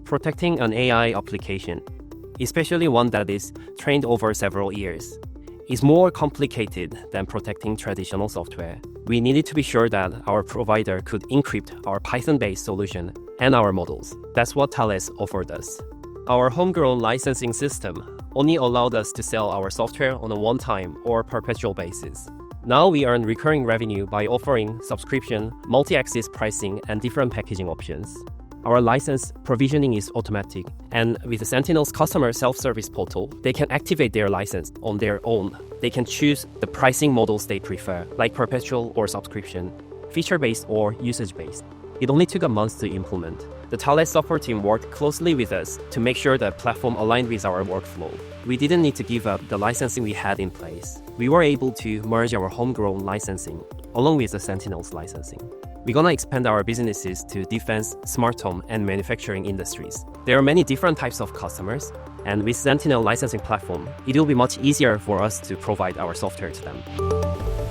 protecting an AI application, especially one that is trained over several years, is more complicated than protecting traditional software. We needed to be sure that our provider could encrypt our Python-based solution and our models. That's what Thales offered us. Our homegrown licensing system only allowed us to sell our software on a one-time or perpetual basis. Now we earn recurring revenue by offering subscription, multi-axis pricing, and different packaging options. Our license provisioning is automatic, and with Sentinel's customer self-service portal, they can activate their license on their own. They can choose the pricing models they prefer, like perpetual or subscription, feature-based or usage-based. It only took a month to implement. The Thales software team worked closely with us to make sure the platform aligned with our workflow. We didn't need to give up the licensing we had in place. We were able to merge our homegrown licensing along with the Sentinel's licensing. We're gonna expand our businesses to defense, smart home, and manufacturing industries. There are many different types of customers, and with Sentinel licensing platform, it will be much easier for us to provide our software to them.